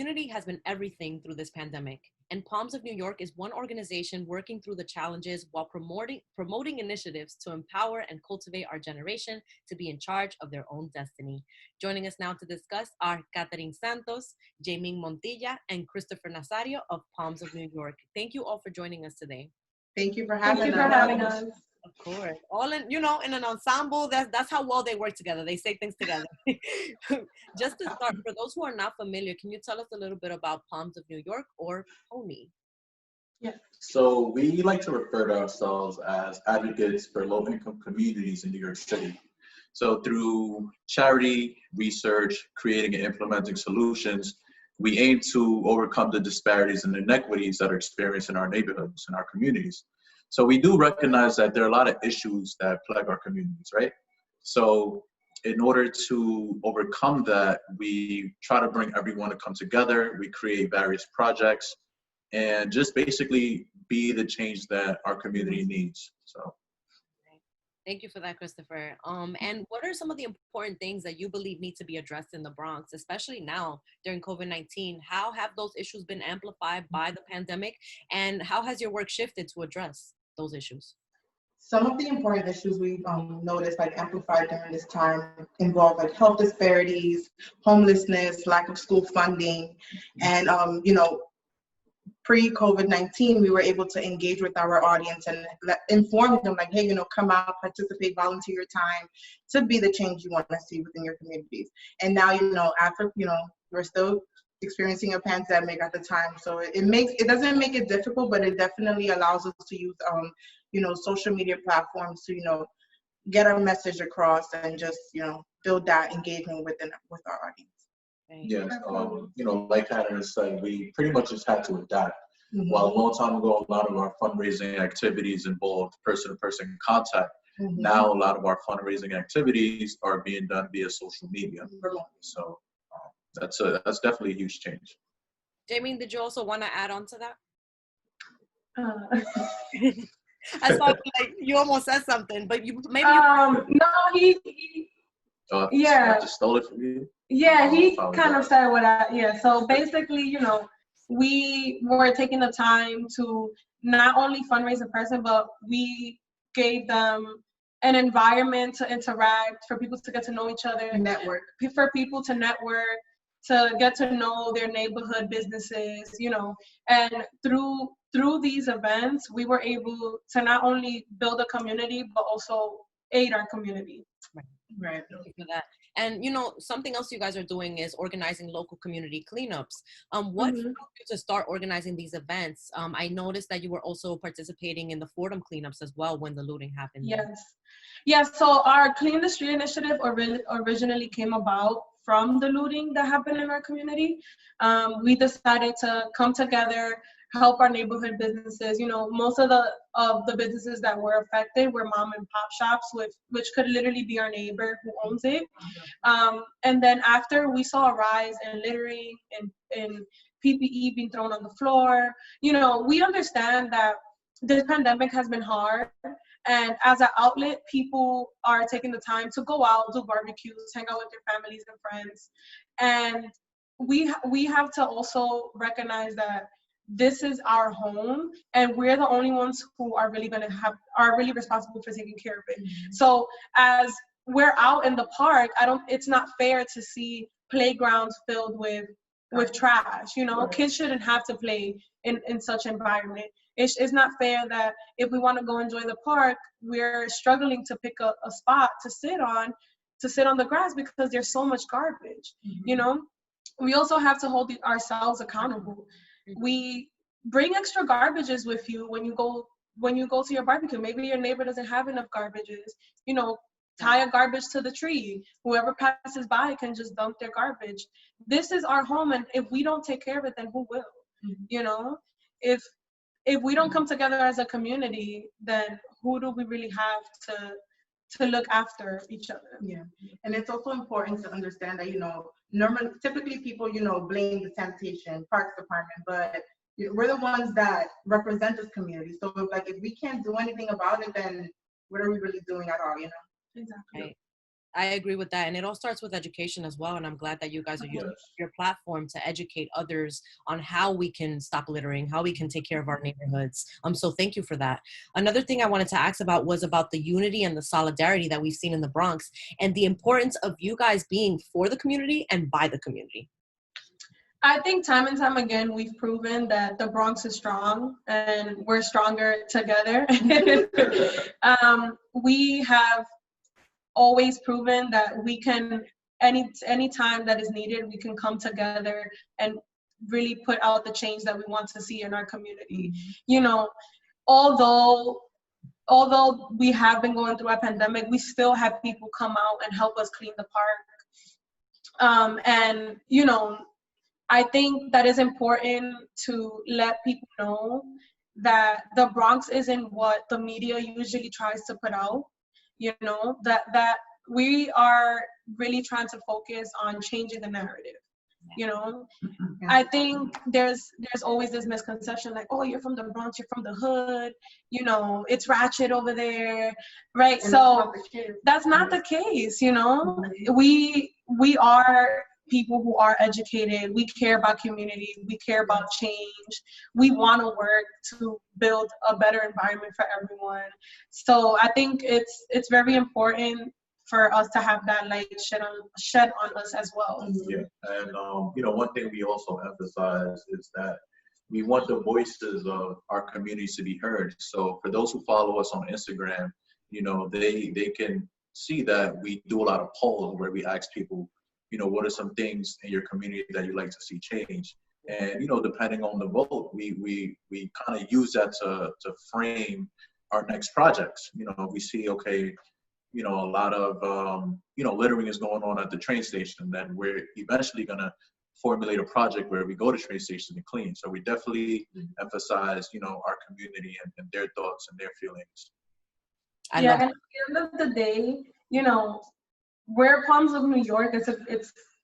Community has been everything through this pandemic, and Palms of New York is one organization working through the challenges while promoting initiatives to empower and cultivate our generation to be in charge of their own destiny. Joining us now to discuss are Katerine Santos, Jaimin Montilla, and Christopher Nazario of Palms of New York. Thank you all for joining us today. Thank you for Thank you for having us. Of course. All in, in an ensemble, that's how well they work together. They say things together. Just to start, for those who are not familiar, can you tell us a little bit about Palms of New York, or PONY? Yeah. So we like to refer to ourselves as advocates for low-income communities in New York City. So through charity, research, creating and implementing solutions, we aim to overcome the disparities and inequities that are experienced in our neighborhoods and our communities. So we do recognize that there are a lot of issues that plague our communities, right? So in order to overcome that, we try to bring everyone to come together. We create various projects and just basically be the change that our community needs. So. Thank you for that, Christopher. And what are some of the important things that you believe need to be addressed in the Bronx, especially now during COVID-19? How have those issues been amplified by the pandemic, and how has your work shifted to address those issues? Some of the important issues we've noticed, like amplified during this time, involve like health disparities, homelessness, lack of school funding, and pre-COVID-19, we were able to engage with our audience and inform them like, hey, come out, participate, volunteer your time to be the change you want to see within your communities. And now, after, we're still experiencing a pandemic at the time. So it doesn't make it difficult, but it definitely allows us to use, social media platforms to, get our message across and just, build that engagement with our audience. Yes, like Katerine said, we pretty much just had to adapt. Mm-hmm. While a long time ago, a lot of our fundraising activities involved person-to-person contact. Mm-hmm. Now, a lot of our fundraising activities are being done via social media. Mm-hmm. So that's definitely a huge change. Jaimin, did you also want to add on to Uh, that? I saw like you almost said something, but no, he yeah. I just stole it from you. Yeah, he kind of said so basically, we were taking the time to not only fundraise in person, but we gave them an environment to interact, for people to get to know each other, network, for people to network, to get to know their neighborhood businesses, and through these events, we were able to not only build a community, but also aid our community. Right. Thank you for that. And something else you guys are doing is organizing local community cleanups. What Mm-hmm. drove you to start organizing these events? I noticed that you were also participating in the Fordham cleanups as well when the looting happened. Yes. So our Clean the Street initiative originally came about from the looting that happened in our community. We decided to come together, help our neighborhood businesses. Most of the businesses that were affected were mom and pop shops, which could literally be our neighbor who owns it. And then after we saw a rise in littering and PPE being thrown on the floor, we understand that this pandemic has been hard. And as an outlet, people are taking the time to go out, do barbecues, hang out with their families and friends. And we have to also recognize that this is our home, and we're the only ones who are really really responsible for taking care of it. Mm-hmm. So as we're out in the park, it's not fair to see playgrounds filled with trash. Right. Kids shouldn't have to play in such environment. It's not fair that if we want to go enjoy the park, we're struggling to pick a spot to sit on the grass because there's so much garbage. Mm-hmm. We also have to hold ourselves accountable. We bring extra garbages with you when you go to your barbecue. Maybe your neighbor doesn't have enough garbages. Tie a garbage to the tree. Whoever passes by can just dump their garbage. This is our home, and if we don't take care of it, then who will? Mm-hmm. If we don't come together as a community, then who do we really have to look after each other? Yeah, and it's also important to understand that typically people blame the sanitation parks department, but we're the ones that represent this community. So if we can't do anything about it, then what are we really doing at all? Exactly. Right. I agree with that. And it all starts with education as well. And I'm glad that you guys are using Yes. your platform to educate others on how we can stop littering, how we can take care of our neighborhoods. So thank you for that. Another thing I wanted to ask about was about the unity and the solidarity that we've seen in the Bronx and the importance of you guys being for the community and by the community. I think time and time again, we've proven that the Bronx is strong and we're stronger together. We have always proven that we can, any time that is needed, we can come together and really put out the change that we want to see in our community. You know, although we have been going through a pandemic, we still have people come out and help us clean the park. And, you know, I think that is important to let people know that the Bronx isn't what the media usually tries to put out. You know, that we are really trying to focus on changing the narrative. You know, I think there's always this misconception like, oh, you're from the Bronx, you're from the hood, you know, it's ratchet over there, right? And so that's not the case, you know. We are people who are educated. We care about community. We care about change. We want to work to build a better environment for everyone. So I think it's very important for us to have that light shed on us as well. Yeah, and you know, one thing we also emphasize is that we want the voices of our communities to be heard. So for those who follow us on Instagram, you know, they can see that we do a lot of polls where we ask people, you know, what are some things in your community that you'd like to see change? And, you know, depending on the vote, we kind of use that to frame our next projects. You know, we see, okay, you know, a lot of, you know, littering is going on at the train station, then we're eventually going to formulate a project where we go to train station and clean. So we definitely emphasize, you know, our community and their thoughts and their feelings. And at the end of the day, you know, we're Palms of New York.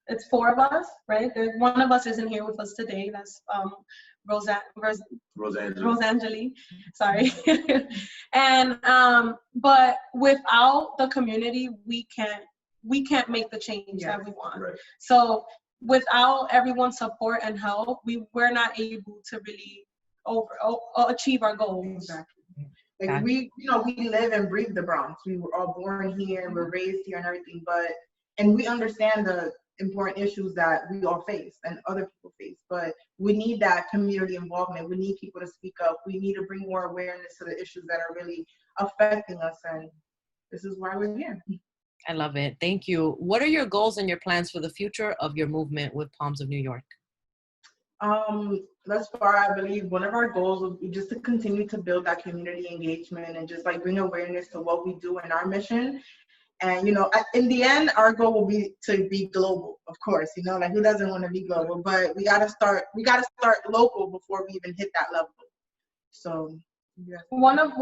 It's four of us, right? One of us isn't here with us today. That's Rosangeli. Sorry. And but without the community, we can't make the change that we want. Right. So without everyone's support and help, we're not able to really achieve our goals. Exactly. Like we live and breathe the Bronx. We were all born here and we're raised here and everything, and we understand the important issues that we all face and other people face, but we need that community involvement. We need people to speak up. We need to bring more awareness to the issues that are really affecting us, and this is why we're here. I love it. Thank you. What are your goals and your plans for the future of your movement with Palms of New York? Thus far, I believe one of our goals will be just to continue to build that community engagement and just like bring awareness to what we do in our mission. And, you know, in the end, our goal will be to be global, of course, you know, like who doesn't want to be global, but we got to start local before we even hit that level. So yeah. One of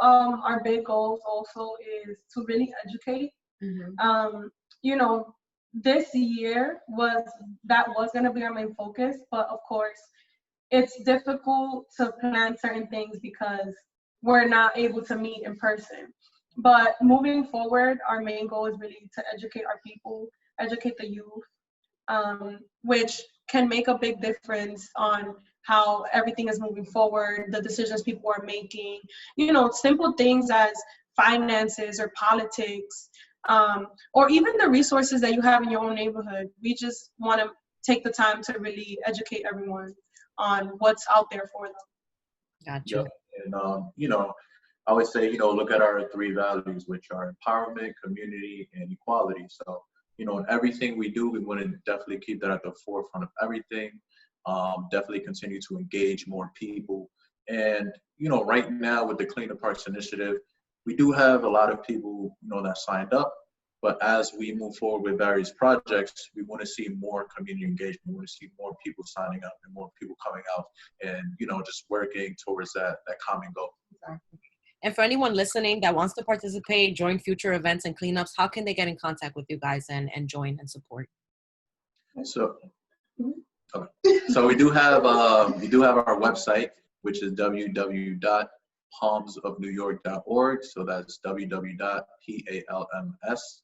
our big goals also is to really educate. Mm-hmm. You know, this year was going to be our main focus, but of course it's difficult to plan certain things because we're not able to meet in person. But moving forward, our main goal is really to educate our people, educate the youth, which can make a big difference on how everything is moving forward, the decisions people are making, you know, simple things as finances or politics, or even the resources that you have in your own neighborhood. We just want to take the time to really educate everyone on what's out there for them. Gotcha. Yep. And, you know, I would say, you know, look at our three values, which are empowerment, community, and equality. So, you know, in everything we do, we want to definitely keep that at the forefront of everything. Definitely continue to engage more people. And, you know, right now with the Clean the Parks initiative, we do have a lot of people, you know, that signed up. But as we move forward with various projects, we want to see more community engagement. We want to see more people signing up and more people coming out and, you know, just working towards that common goal. Exactly. And for anyone listening that wants to participate, join future events and cleanups, how can they get in contact with you guys and join and support? So, okay. So we do have our website, which is www.palmsofnewyork.org. So that's www.palms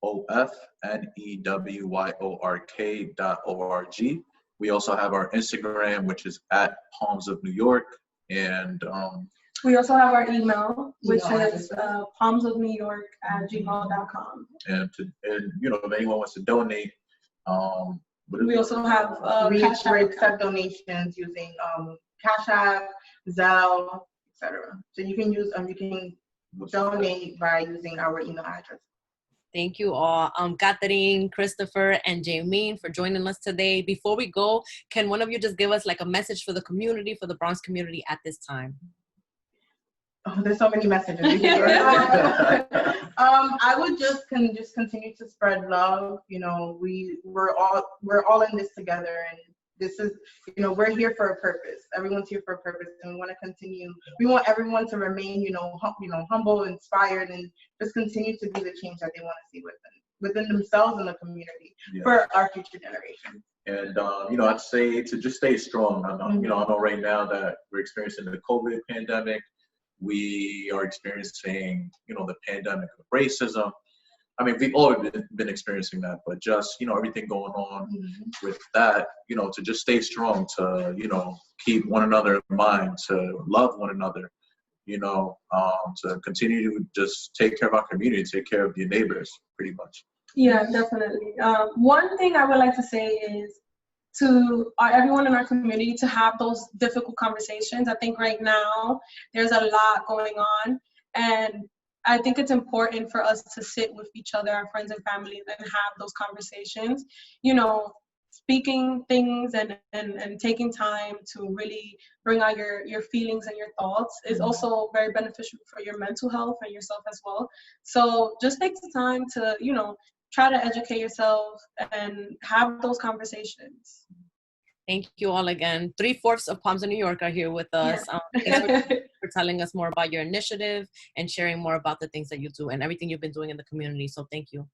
PalmsOfNEWYORK.org. We also have our Instagram, which is at Palms of New York. And we also have our email, which is palmsofnewyork@gmail.com. And you know, if anyone wants to donate, we also have we accept donations using Cash App, Zelle, etc. So you can use you can donate by using our email address. Thank you all, Katerine, Christopher, and Jaimin for joining us today. Before we go, can one of you just give us like a message for the community, for the Bronx community at this time? Oh, there's so many messages. I would just continue to spread love. You know, we're all in this together, and this is, you know, we're here for a purpose. Everyone's here for a purpose, and we want to continue. We want everyone to remain, humble, inspired, and just continue to be the change that they want to see within themselves and the community for our future generations. And I'd say to just stay strong. I know right now that we're experiencing the COVID pandemic. We are experiencing, the pandemic of racism. I mean, we've always been experiencing that, but just, everything going on with that, to just stay strong, to, keep one another in mind, to love one another, to continue to just take care of our community, take care of your neighbors, pretty much. Yeah, definitely. One thing I would like to say is to everyone in our community to have those difficult conversations. I think right now there's a lot going on, and I think it's important for us to sit with each other, our friends and family, and have those conversations, speaking things and taking time to really bring out your feelings and your thoughts is also very beneficial for your mental health and yourself as well. So just take the time to, try to educate yourself and have those conversations. Thank you all again. 3/4 of Palms of New York are here with us. Yeah. Thanks for telling us more about your initiative and sharing more about the things that you do and everything you've been doing in the community. So thank you.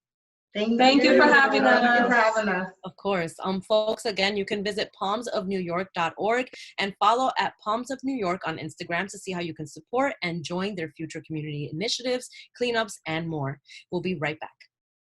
Thank you for having us. Thank you for having us. Of course. Folks, again, you can visit palmsofnewyork.org and follow at Palms of New York on Instagram to see how you can support and join their future community initiatives, cleanups, and more. We'll be right back.